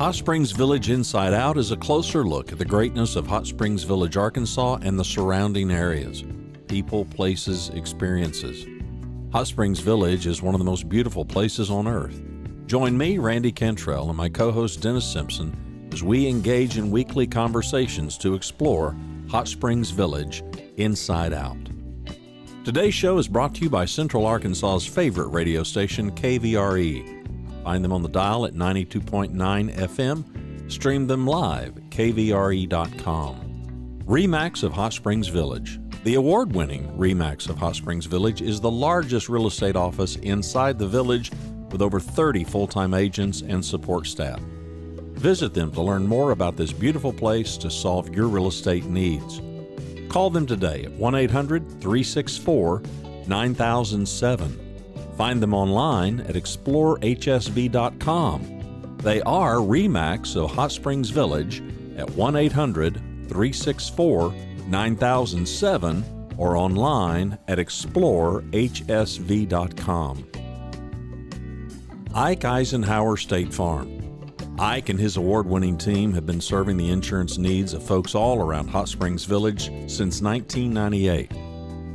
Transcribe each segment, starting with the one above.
Hot Springs Village Inside Out is a closer look at the greatness of Hot Springs Village, Arkansas and the surrounding areas. People, places, experiences. Hot Springs Village is one of the most beautiful places on earth. Join me, Randy Cantrell, and my co-host Dennis Simpson as we engage in weekly conversations to explore Hot Springs Village Inside Out. Today's show is brought to you by Central Arkansas's favorite radio station, KVRE. Find them on the dial at 92.9 FM. Stream them live at kvre.com. RE/MAX of Hot Springs Village. The award-winning RE/MAX of Hot Springs Village is the largest real estate office inside the village with over 30 full-time agents and support staff. Visit them to learn more about this beautiful place to solve your real estate needs. Call them today at 1-800-364-9007. Find them online at explorehsv.com. They are RE/MAX of Hot Springs Village at 1-800-364-9007 or online at explorehsv.com. Ike Eisenhower State Farm. Ike and his award-winning team have been serving the insurance needs of folks all around Hot Springs Village since 1998.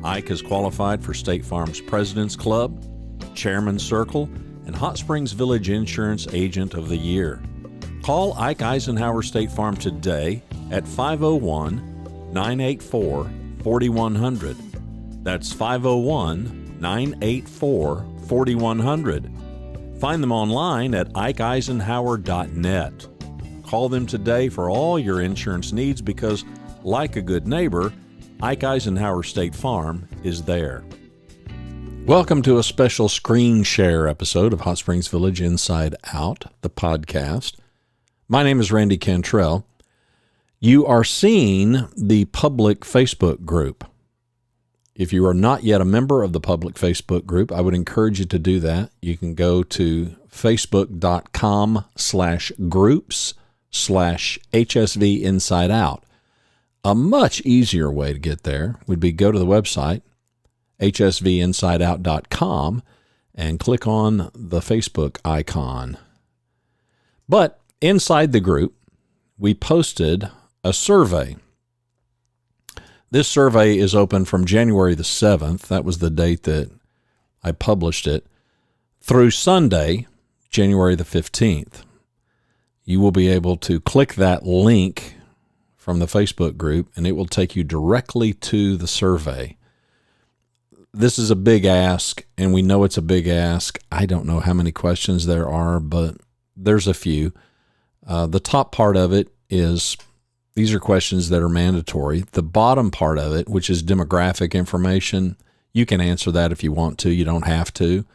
Ike has qualified for State Farm's President's Club, Chairman's Circle, and Hot Springs Village Insurance Agent of the Year. Call Ike Eisenhower State Farm today at 501-984-4100. That's 501-984-4100. Find them online at ikeeisenhower.net. Call them today for all your insurance needs because, like a good neighbor, Ike Eisenhower State Farm is there. Welcome to a special screen share episode of Hot Springs Village Inside Out, the podcast. My name is Randy Cantrell. You are seeing the public Facebook group. If you are not yet a member of the public Facebook group, I would encourage you to do that. You can go to facebook.com/groups/HSV Inside Out. A much easier way to get there would be go to the website, hsvinsideout.com, and click on the Facebook icon. But inside the group, we posted a survey. This survey is open from January the 7th. That was the date that I published it, through Sunday, January the 15th. You will be able to click that link from the Facebook group, and it will take you directly to the survey. This is a big ask, and we know it's a big ask. I don't know how many questions there are, but there's a few. The top part of it is, these are questions that are mandatory. The bottom part of it, which is demographic information, you can answer that if you want to. You don't have to.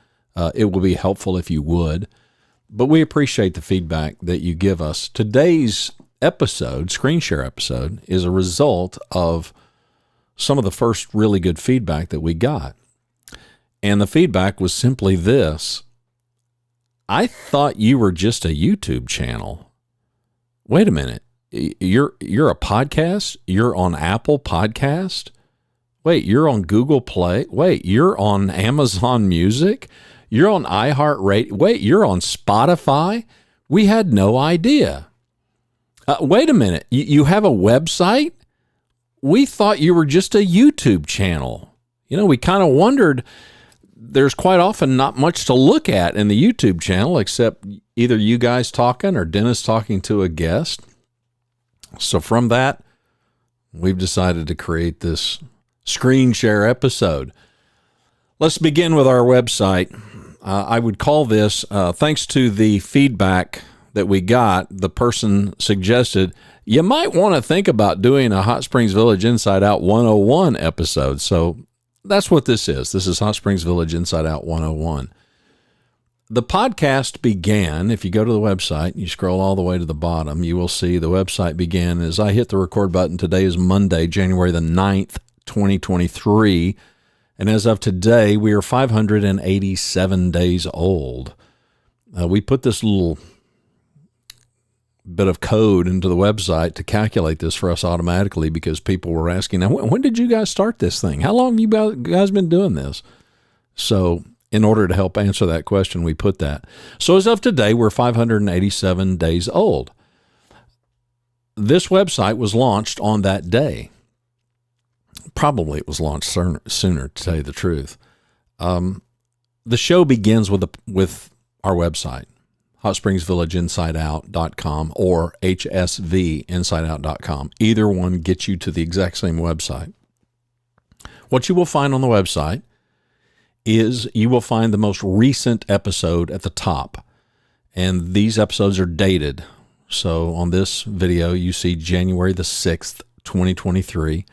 It will be helpful if you would. But we appreciate the feedback that you give us. Today's episode, screen share episode, is a result of some of the first really good feedback that we got. And the feedback was simply this: I thought you were just a YouTube channel. Wait a minute. You're a podcast? You're on Apple Podcast? Wait, you're on Google Play? Wait, you're on Amazon Music? You're on iHeartRadio? Wait, you're on Spotify? We had no idea. Wait a minute. You have a website? We thought you were just a YouTube channel. You know, we kind of wondered. There's quite often not much to look at in the YouTube channel except either you guys talking or Dennis talking to a guest. So from that, we've decided to create this screen share episode. Let's begin with our website. I would call this, thanks to the feedback that we got, the person suggested, you might want to think about doing a Hot Springs Village Inside Out 101 episode. So that's what this is. This is Hot Springs Village Inside Out 101. The podcast began, if you go to the website, you scroll all the way to the bottom, you will see the website began as I hit the record button. Today is Monday, January the 9th, 2023. And as of today, we are 587 days old. We put this little bit of code into the website to calculate this for us automatically because people were asking, now, when did you guys start this thing? How long have you guys been doing this? So in order to help answer that question, we put that. So as of today, we're 587 days old. This website was launched on that day. Probably it was launched sooner, to tell you the truth. The show begins with our website, hotspringsvillageinsideout.com or hsvinsideout.com. Either one gets you to the exact same website. What you will find on the website is you will find the most recent episode at the top. And these episodes are dated. So on this video, you see January the 6th, 2023,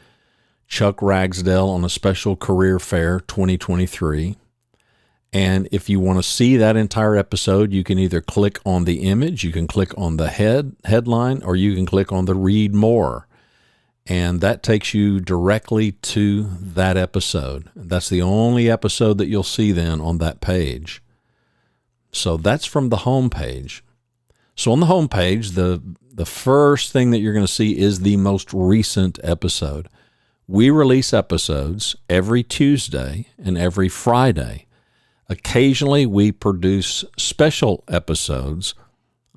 Chuck Ragsdale on a special career fair 2023. And if you want to see that entire episode, you can either click on the image, you can click on the headline, or you can click on the read more. And that takes you directly to that episode. That's the only episode that you'll see then on that page. So that's from the home page. So on the home page, the first thing that you're going to see is the most recent episode. We release episodes every Tuesday and every Friday. Occasionally, we produce special episodes.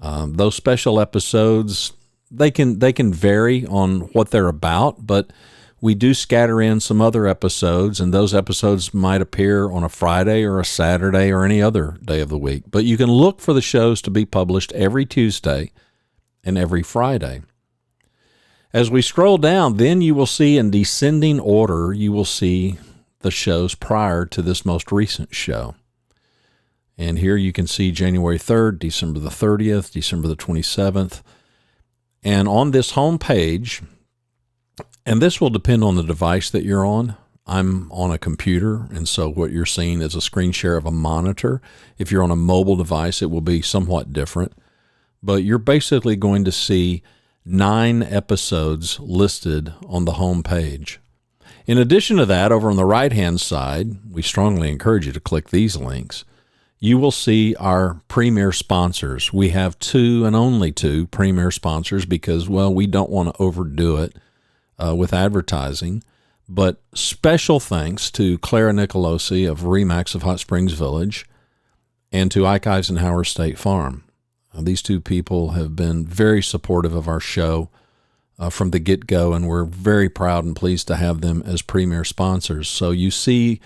Those special episodes, they can vary on what they're about, but we do scatter in some other episodes, and those episodes might appear on a Friday or a Saturday or any other day of the week. But you can look for the shows to be published every Tuesday and every Friday. As we scroll down, then you will see in descending order, you will see the shows prior to this most recent show. And here you can see January 3rd, December the 30th, December the 27th. And on this home page, and this will depend on the device that you're on. I'm on a computer, and so what you're seeing is a screen share of a monitor. If you're on a mobile device, it will be somewhat different. But you're basically going to see 9 episodes listed on the home page. In addition to that, over on the right-hand side, we strongly encourage you to click these links. You will see our premier sponsors. We have 2 and only 2 premier sponsors because, well, we don't want to overdo it with advertising. But special thanks to Clara Nicolosi of Remax of Hot Springs Village and to Ike Eisenhower State Farm. These 2 people have been very supportive of our show from the get-go, and we're very proud and pleased to have them as premier sponsors. So you see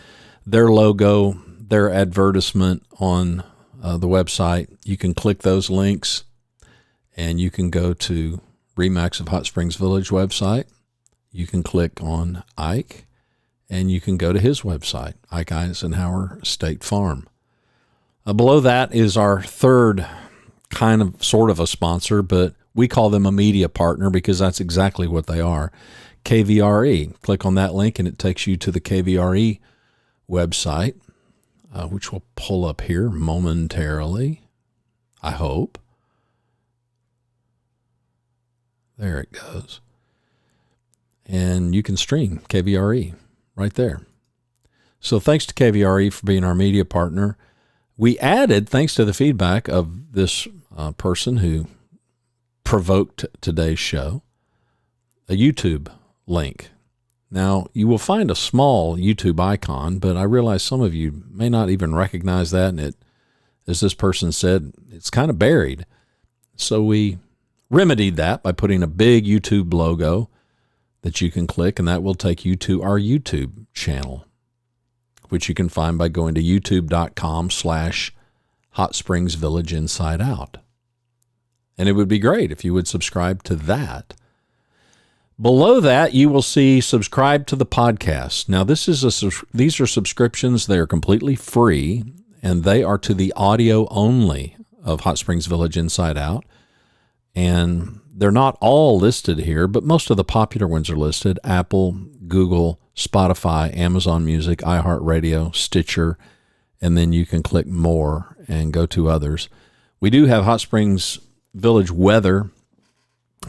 their logo, their advertisement on the website. You can click those links, and you can go to Remax of Hot Springs Village website. You can click on Ike, and you can go to his website, Ike Eisenhower State Farm. Below that is our third kind of sort of a sponsor, but we call them a media partner because that's exactly what they are. KVRE. Click on that link, and it takes you to the KVRE website, which will pull up here momentarily, I hope. There it goes. And you can stream KVRE right there. So thanks to KVRE for being our media partner. We added, thanks to the feedback of this person who provoked today's show, a YouTube link. Now, you will find a small YouTube icon, but I realize some of you may not even recognize that, and it, as this person said, it's kind of buried. So we remedied that by putting a big YouTube logo that you can click, and that will take you to our YouTube channel, which you can find by going to youtube.com/Hot Springs Village Inside Out. And it would be great if you would subscribe to that. Below that, you will see subscribe to the podcast. Now, these are subscriptions. They are completely free, and they are to the audio only of Hot Springs Village Inside Out. And they're not all listed here, but most of the popular ones are listed: Apple, Google, Spotify, Amazon Music, iHeartRadio, Stitcher, and then you can click more and go to others. We do have Hot Springs Village weather.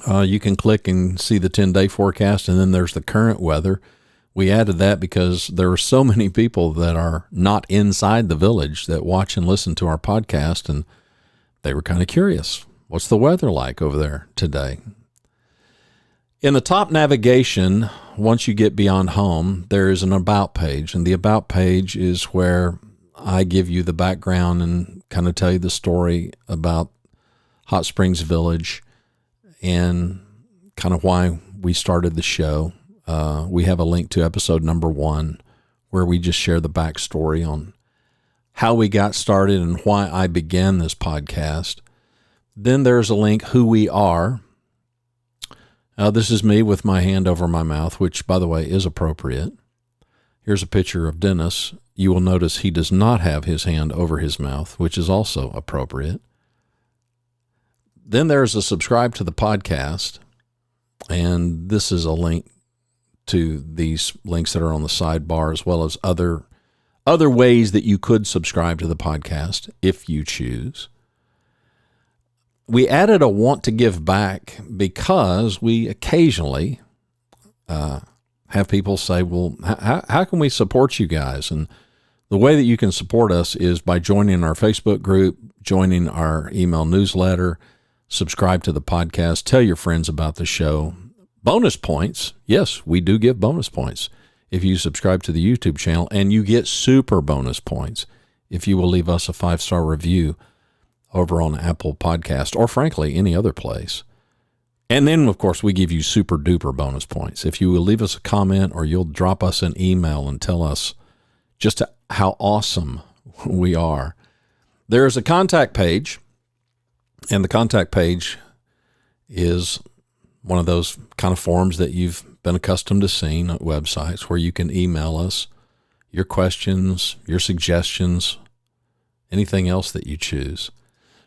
You can click and see the 10-day forecast, and then there's the current weather. We added that because there are so many people that are not inside the village that watch and listen to our podcast, and they were kind of curious. What's the weather like over there today? In the top navigation, once you get beyond home, there is an About page, and the About page is where I give you the background and kind of tell you the story about Hot Springs Village and kind of why we started the show. We have a link to episode number 1 where we just share the backstory on how we got started and why I began this podcast. Then there's a link, who we are. This is me with my hand over my mouth, which, by the way, is appropriate. Here's a picture of Dennis. You will notice he does not have his hand over his mouth, which is also appropriate. Then there's a subscribe to the podcast, and this is a link to these links that are on the sidebar, as well as other ways that you could subscribe to the podcast if you choose. We added a want to give back because we occasionally have people say, well, how can we support you guys? And the way that you can support us is by joining our Facebook group, joining our email newsletter, subscribe to the podcast, tell your friends about the show. Bonus points. Yes, we do give bonus points if you subscribe to the YouTube channel, and you get super bonus points if you will leave us a 5-star review over on Apple Podcast or, frankly, any other place. And then, of course, we give you super duper bonus points if you will leave us a comment or you'll drop us an email and tell us just how awesome we are. There's a contact page, and the contact page is one of those kind of forms that you've been accustomed to seeing at websites where you can email us your questions, your suggestions, anything else that you choose.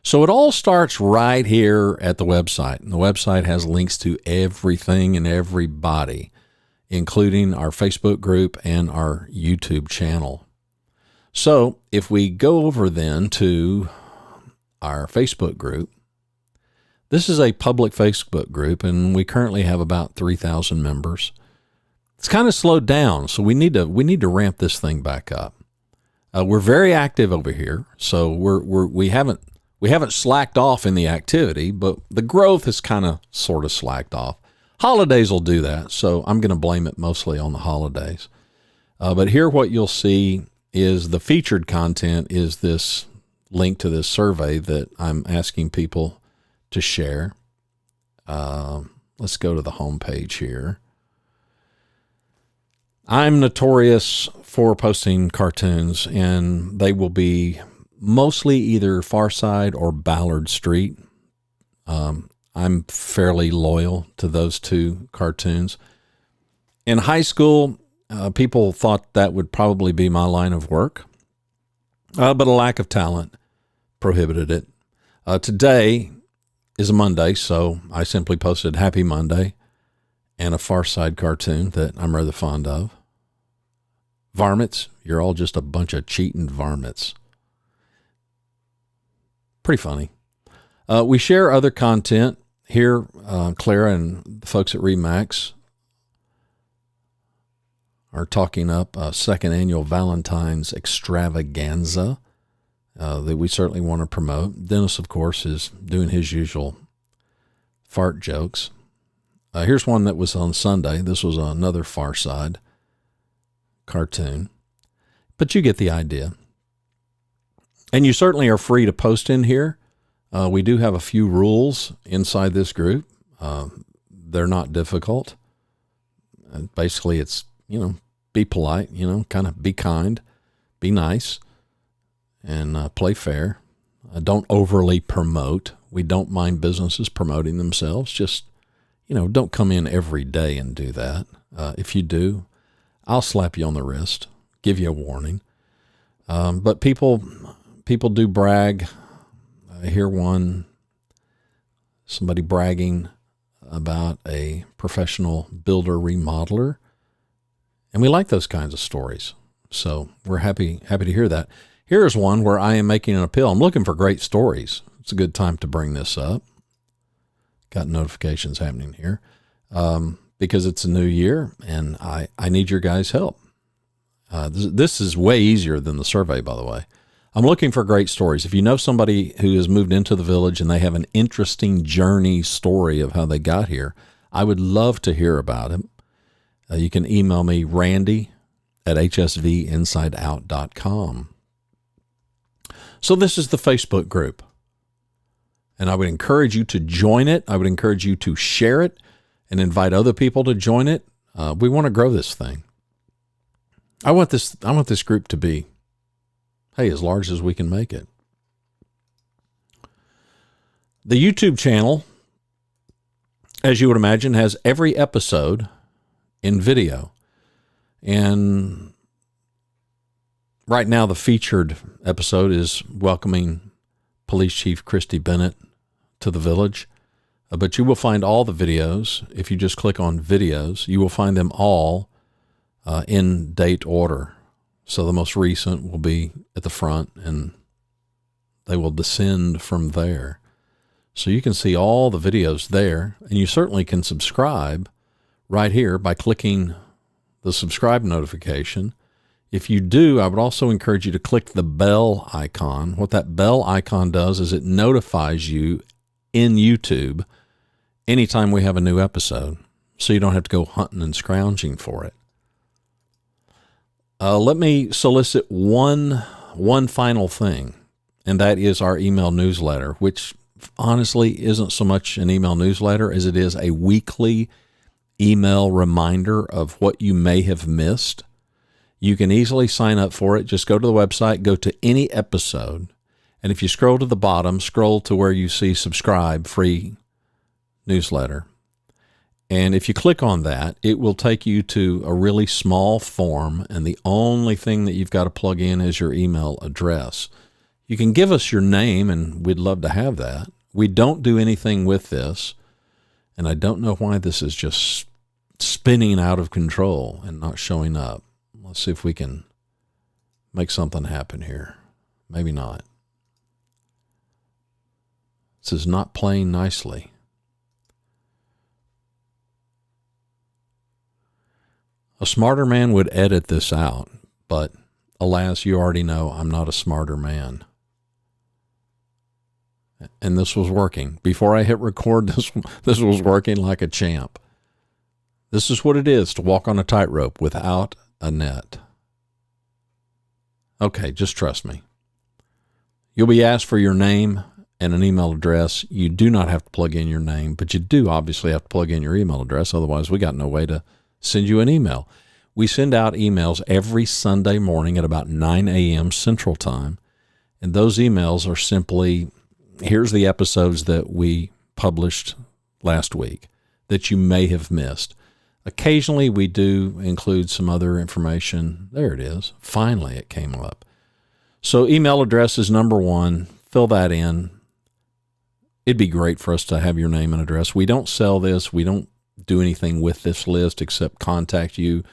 So it all starts right here at the website. And the website has links to everything and everybody, including our Facebook group and our YouTube channel. So if we go over then to our Facebook group, this is a public Facebook group, and we currently have about 3,000 members. It's kind of slowed down, so we need to ramp this thing back up. We're very active over here, so we haven't slacked off in the activity, but the growth has kind of sort of slacked off. Holidays will do that, so I'm going to blame it mostly on the holidays. But here what you'll see is the featured content is this link to this survey that I'm asking people to share. Let's go to the home page here. I'm notorious for posting cartoons, and they will be mostly either Far Side or Ballard Street. I'm fairly loyal to those two cartoons. In high school, people thought that would probably be my line of work, but a lack of talent prohibited it. Today is a Monday, so I simply posted Happy Monday and a Far Side cartoon that I'm rather fond of. Varmints, you're all just a bunch of cheating varmints. Pretty funny. We share other content here. Clara and the folks at Remax are talking up a second annual Valentine's extravaganza that we certainly want to promote. Dennis, of course, is doing his usual fart jokes. Here's one that was on Sunday. This was another Far Side cartoon, but you get the idea. And you certainly are free to post in here. We do have a few rules inside this group. They're not difficult. Basically, it's, be polite, kind of be kind, be nice, and play fair. Don't overly promote. We don't mind businesses promoting themselves. Just, don't come in every day and do that. If you do, I'll slap you on the wrist, give you a warning. But people do brag. I hear somebody bragging about a professional builder remodeler, and we like those kinds of stories. So we're happy to hear that. Here's one where I am making an appeal. I'm looking for great stories. It's a good time to bring this up. Got notifications happening here because it's a new year, and I need your guys' help. This is way easier than the survey, by the way. I'm looking for great stories. If you know somebody who has moved into the village and they have an interesting journey story of how they got here, I would love to hear about it. You can email me, Randy@hsvinsideout.com. So this is the Facebook group. And I would encourage you to join it. I would encourage you to share it and invite other people to join it. We want to grow this thing. I want this group to be, hey, as large as we can make it. The YouTube channel, as you would imagine, has every episode in video. And right now, the featured episode is welcoming Police Chief Christy Bennett to the village. But you will find all the videos. If you just click on videos, you will find them all in date order. So the most recent will be at the front, and they will descend from there. So you can see all the videos there, and you certainly can subscribe right here by clicking the subscribe notification. If you do, I would also encourage you to click the bell icon. What that bell icon does is it notifies you in YouTube anytime we have a new episode, so you don't have to go hunting and scrounging for it. Let me solicit one final thing, and that is our email newsletter, which honestly isn't so much an email newsletter as it is a weekly email reminder of what you may have missed. You can easily sign up for it. Just go to the website, go to any episode, and if you scroll to the bottom, scroll to where you see subscribe, free newsletter. And if you click on that, it will take you to a really small form, and the only thing that you've got to plug in is your email address. You can give us your name, and we'd love to have that. We don't do anything with this, and I don't know why this is just spinning out of control and not showing up. Let's see if we can make something happen here. Maybe not. This is not playing nicely. A smarter man would edit this out, but alas, you already know I'm not a smarter man. And this was working. Before I hit record, this was working like a champ. This is what it is to walk on a tightrope without a net. Okay, just trust me. You'll be asked for your name and an email address. You do not have to plug in your name, but you do obviously have to plug in your email address. Otherwise, we got no way to send you an email. We send out emails every Sunday morning at about 9 a.m. Central Time. And those emails are simply, here's the episodes that we published last week that you may have missed. Occasionally, we do include some other information. There it is. Finally, it came up. So email address is number one. Fill that in. It'd be great for us to have your name and address. We don't sell this. We don't do anything with this list except contact you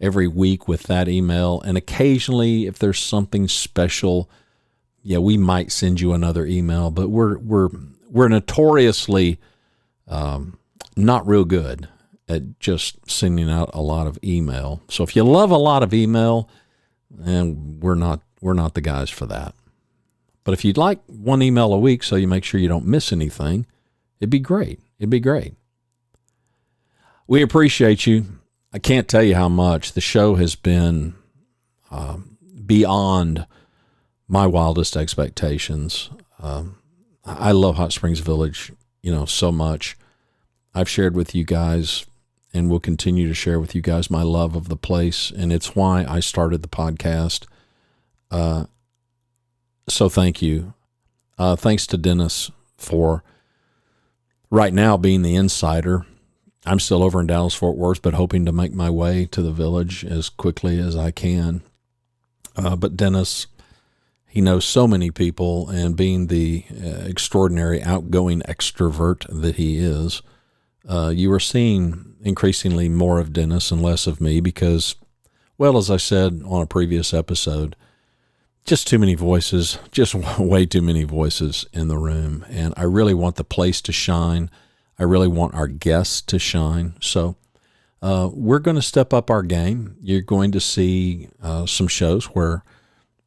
every week with that email. And occasionally, if there's something special, yeah, we might send you another email. But we're notoriously not real good at just sending out a lot of email. So if you love a lot of email, and we're not the guys for that. But if you'd like one email a week so you make sure you don't miss anything, it'd be great. It'd be great. We appreciate you. I can't tell you how much. The show has been beyond my wildest expectations. I love Hot Springs Village, so much. I've shared with you guys and will continue to share with you guys my love of the place, and it's why I started the podcast. So thank you. Thanks to Dennis for right now being the insider. I'm still over in Dallas-Fort Worth, but hoping to make my way to the village as quickly as I can. But Dennis, he knows so many people, and being the extraordinary outgoing extrovert that he is, you are seeing increasingly more of Dennis and less of me because, well, as I said on a previous episode, just too many voices, just way too many voices in the room. And I really want the place to shine. I really want our guests to shine. So we're going to step up our game. You're going to see some shows where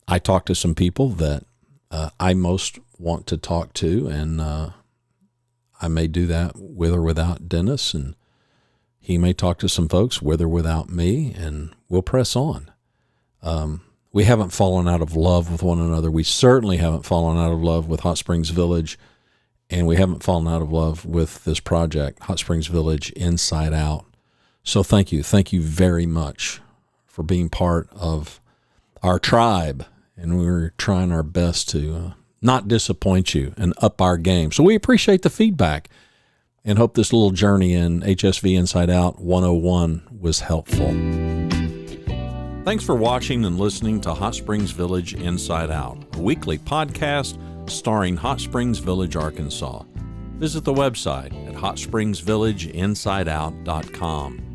I talk to some people that I most want to talk to, and I may do that with or without Dennis, and he may talk to some folks with or without me, and we'll press on. We haven't fallen out of love with one another. We certainly haven't fallen out of love with Hot Springs Village, and we haven't fallen out of love with this project, Hot Springs Village Inside Out. So thank you. Thank you very much for being part of our tribe, and we're trying our best to not disappoint you and up our game. So we appreciate the feedback and hope this little journey in HSV Inside Out 101 was helpful. Thanks for watching and listening to Hot Springs Village Inside Out, a weekly podcast starring Hot Springs Village, Arkansas. Visit the website at hotspringsvillageinsideout.com.